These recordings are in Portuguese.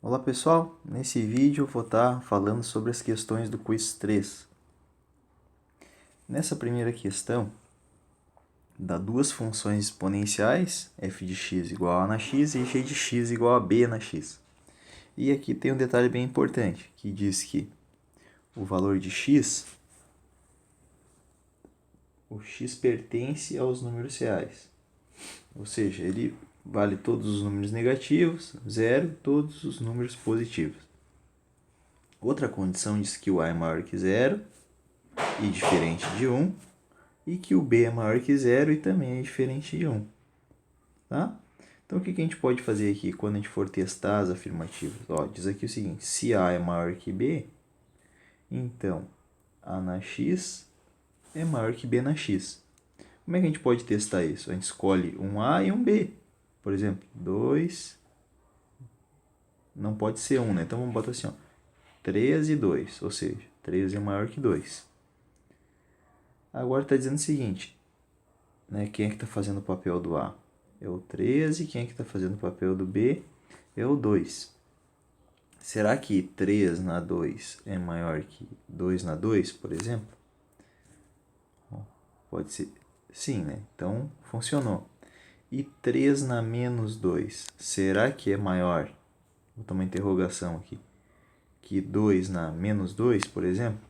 Olá pessoal, nesse vídeo eu vou estar falando sobre as questões do quiz 3. Nessa primeira questão, dá duas funções exponenciais, f de x igual a na x e g de x igual a b na x. E aqui tem um detalhe bem importante, que diz que o valor de x, o x pertence aos números reais. Ou seja, ele vale todos os números negativos, zero, todos os números positivos. Outra condição diz que o a é maior que zero e diferente de 1, e que o b é maior que zero e também é diferente de 1. Tá? Então, o que a gente pode fazer aqui quando a gente for testar as afirmativas? Ó, diz aqui o seguinte, se a é maior que b, então a na x é maior que b na x. Como é que a gente pode testar isso? A gente escolhe um a e um b. Por exemplo, 2, não pode ser 1, né? Então, vamos botar assim, ó, 3 e 2, ou seja, 3 é maior que 2. Agora está dizendo o seguinte, né? Quem é que está fazendo o papel do A? É o 13. Quem é que está fazendo o papel do B? É o 2. Será que 3 na 2 é maior que 2 na 2, por exemplo? Pode ser sim, né? Então, funcionou. E 3 na menos 2, será que é maior? Vou botar uma interrogação aqui. Que 2 na menos 2, por exemplo?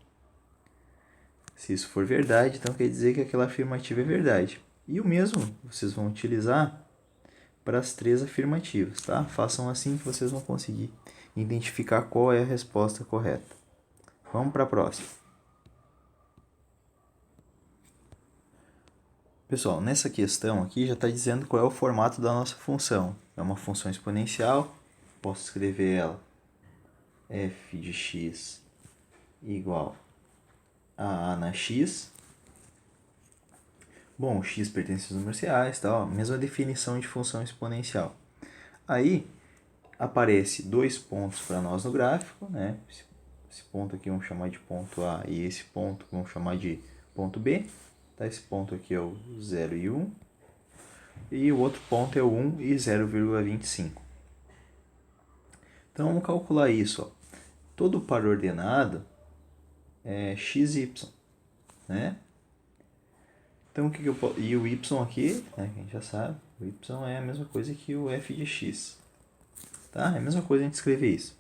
Se isso for verdade, então quer dizer que aquela afirmativa é verdade. E o mesmo vocês vão utilizar para as três afirmativas, tá? Façam assim que vocês vão conseguir identificar qual é a resposta correta. Vamos para a próxima. Pessoal, nessa questão aqui já está dizendo qual é o formato da nossa função. É uma função exponencial, posso escrever ela f de x igual a na x. Bom, o x pertence aos números reais, tá? Mesma definição de função exponencial. Aí, aparece dois pontos para nós no gráfico, né? Esse ponto aqui vamos chamar de ponto A e esse ponto vamos chamar de ponto B. Tá? Esse ponto aqui é o 0 e 1. E o outro ponto é o 1 e 0,25. Então vamos calcular isso. Ó. Todo par ordenado é xy, né? Então o que eu posso... E o y aqui, né, que a gente já sabe, o y é a mesma coisa que o f de x. Tá? É a mesma coisa a gente escrever isso.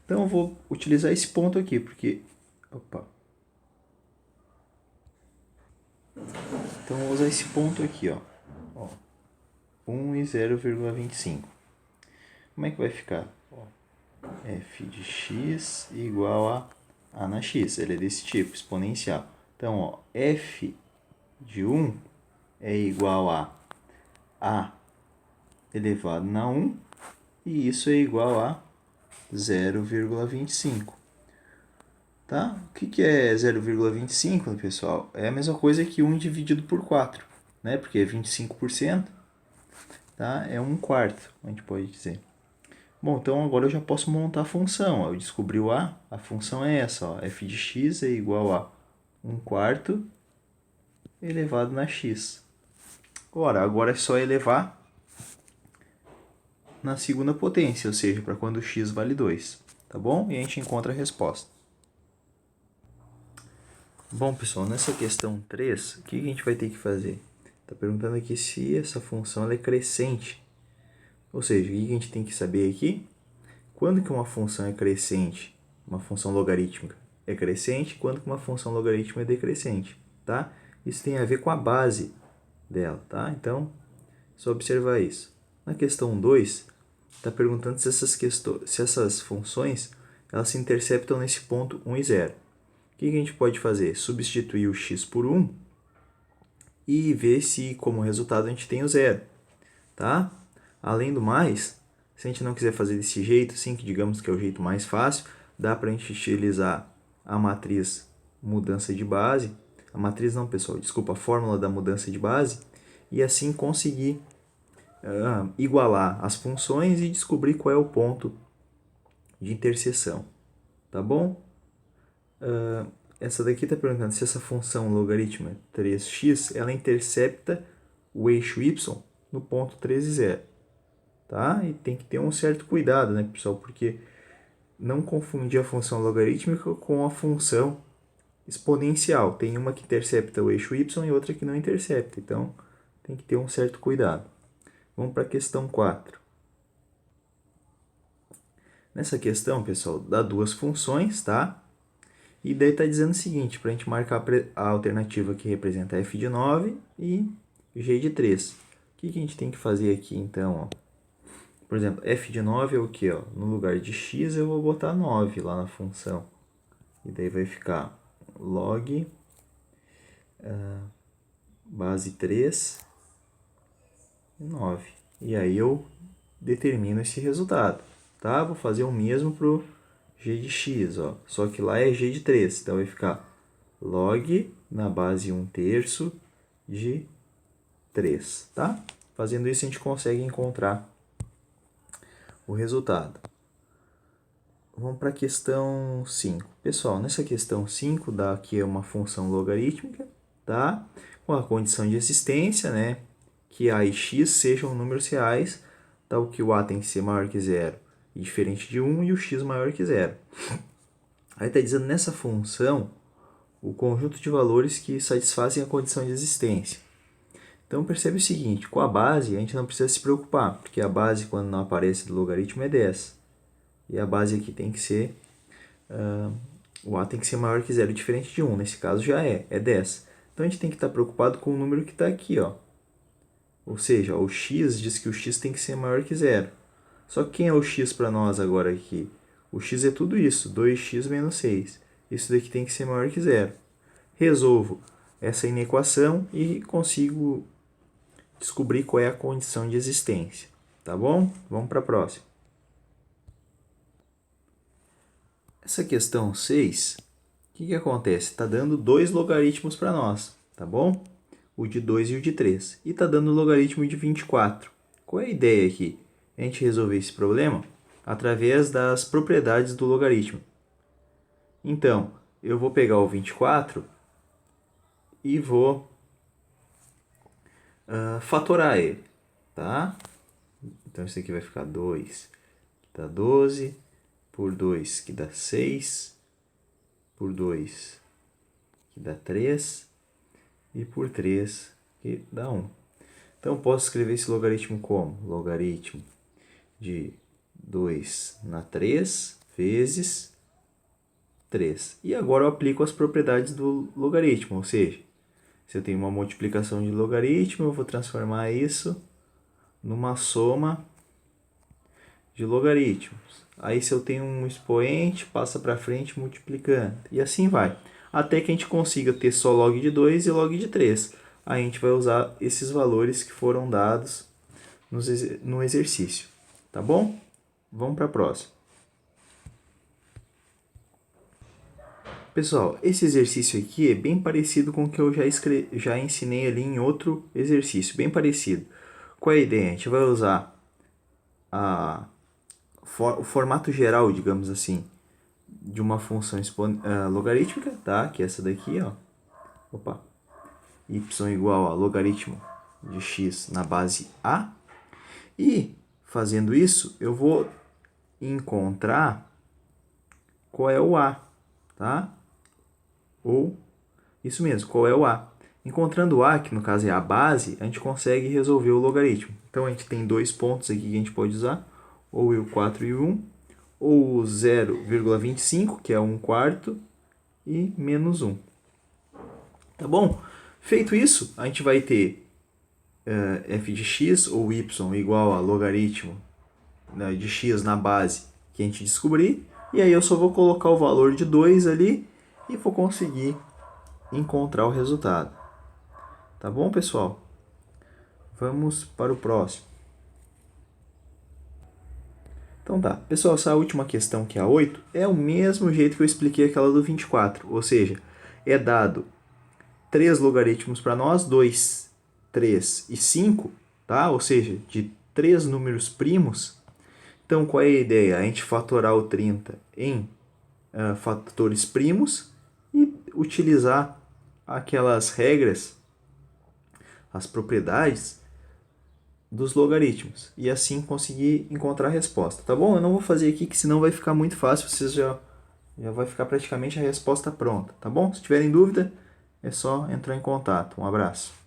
Então eu vou utilizar esse ponto aqui, porque... Opa! Então eu vou usar esse ponto aqui, ó. 1 e 0,25. Como é que vai ficar? F de x igual a na x. Ele é desse tipo, exponencial. Então, ó, f de 1 é igual a elevado na 1, e isso é igual a 0,25. Tá? O que é 0,25, pessoal? É a mesma coisa que 1 dividido por 4, né? Porque é 25%, tá? É 1/4, a gente pode dizer. Bom, então agora eu já posso montar a função. Eu descobri o a função é essa, ó, f de x é igual a 1/4 elevado na x. Ora, agora é só elevar na segunda potência, ou seja, para quando x vale 2, tá bom? E a gente encontra a resposta. Bom, pessoal, nessa questão 3, o que a gente vai ter que fazer? Está perguntando aqui se essa função ela é crescente. Ou seja, o que a gente tem que saber aqui? Quando que uma função é crescente, uma função logarítmica é crescente, quando que uma função logarítmica é decrescente, tá? Isso tem a ver com a base dela, tá? Então, só observar isso. Na questão 2, está perguntando se essas funções elas se interceptam nesse ponto 1 e 0. O que a gente pode fazer? Substituir o x por 1 e ver se, como resultado, a gente tem o zero, tá? Além do mais, se a gente não quiser fazer desse jeito, assim, que digamos que é o jeito mais fácil, dá para a gente utilizar a matriz mudança de base, a matriz não, pessoal, desculpa, a fórmula da mudança de base, e assim conseguir igualar as funções e descobrir qual é o ponto de interseção, tá bom? Essa daqui está perguntando se essa função logarítmica 3x, ela intercepta o eixo y no ponto 13, 0. Tá? E tem que ter um certo cuidado, né, pessoal? Porque não confundir a função logarítmica com a função exponencial. Tem uma que intercepta o eixo y e outra que não intercepta. Então, tem que ter um certo cuidado. Vamos para a questão 4. Nessa questão, pessoal, dá duas funções, tá? E daí está dizendo o seguinte, para a gente marcar a alternativa que representa f de 9 e g de 3. O que a gente tem que fazer aqui, então? Ó? Por exemplo, f de 9 é o quê? Ó? No lugar de x, eu vou botar 9 lá na função. E daí vai ficar log base 3 e 9. E aí eu determino esse resultado. Tá? Vou fazer o mesmo para o g de x. Ó. Só que lá é g de 3. Então vai ficar log na base 1/3 de 3. Tá? Fazendo isso a gente consegue encontrar o resultado. Vamos para a questão 5. Pessoal, nessa questão 5 dá aqui uma função logarítmica, tá? Com a condição de existência, né? Que a e x sejam números reais, tal que o a tem que ser maior que 0 e diferente de 1 e o x maior que 0. Aí está dizendo nessa função o conjunto de valores que satisfazem a condição de existência. Então percebe o seguinte, com a base a gente não precisa se preocupar, porque a base quando não aparece do logaritmo é 10. E a base aqui tem que ser, o a tem que ser maior que 0, diferente de 1. Nesse caso já é 10. Então a gente tem que estar preocupado com o número que está aqui. Ó. Ou seja, o x diz que o x tem que ser maior que 0. Só que quem é o x para nós agora aqui? O x é tudo isso, 2x menos 6. Isso daqui tem que ser maior que 0. Resolvo essa inequação e consigo descobrir qual é a condição de existência. Tá bom? Vamos para a próxima. Essa questão 6, o que acontece? Está dando dois logaritmos para nós, tá bom? O de 2 e o de 3. E está dando o logaritmo de 24. Qual é a ideia aqui? A gente resolver esse problema através das propriedades do logaritmo. Então, eu vou pegar o 24 e vou fatorar ele, tá? Então, isso aqui vai ficar 2, que dá 12, por 2, que dá 6, por 2, que dá 3, e por 3, que dá 1. Então, posso escrever esse logaritmo como? Logaritmo de 2 na 3 vezes 3. E agora eu aplico as propriedades do logaritmo, ou seja, se eu tenho uma multiplicação de logaritmo, eu vou transformar isso numa soma de logaritmos. Aí se eu tenho um expoente, passa para frente multiplicando. E assim vai. Até que a gente consiga ter só log de 2 e log de 3. Aí a gente vai usar esses valores que foram dados no exercício. Tá bom? Vamos para a próxima. Pessoal, esse exercício aqui é bem parecido com o que eu já ensinei ali em outro exercício. Bem parecido. Qual é a ideia? A gente vai usar o formato geral, digamos assim, de uma função logarítmica, tá? Que é essa daqui, ó. Opa. Y igual a logaritmo de x na base a. E, fazendo isso, eu vou encontrar qual é o a, tá? Ou, isso mesmo, qual é o a. Encontrando o a, que no caso é a base, a gente consegue resolver o logaritmo. Então, a gente tem dois pontos aqui que a gente pode usar, ou o 4 e o 1, ou o 0,25, que é 1/4, e menos 1. Tá bom? Feito isso, a gente vai ter f de x ou y igual a logaritmo de x na base que a gente descobrir. E aí eu só vou colocar o valor de 2 ali e vou conseguir encontrar o resultado. Tá bom, pessoal? Vamos para o próximo. Então tá, pessoal, essa última questão, que é a 8, é o mesmo jeito que eu expliquei aquela do 24. Ou seja, é dado 3 logaritmos para nós, 2, 3 e 5, tá? Ou seja, de 3 números primos. Então, qual é a ideia? A gente fatorar o 30 em fatores primos e utilizar aquelas regras, as propriedades dos logaritmos e assim conseguir encontrar a resposta, tá bom? Eu não vou fazer aqui que senão vai ficar muito fácil, vocês já vai ficar praticamente a resposta pronta, tá bom? Se tiverem dúvida, é só entrar em contato. Um abraço.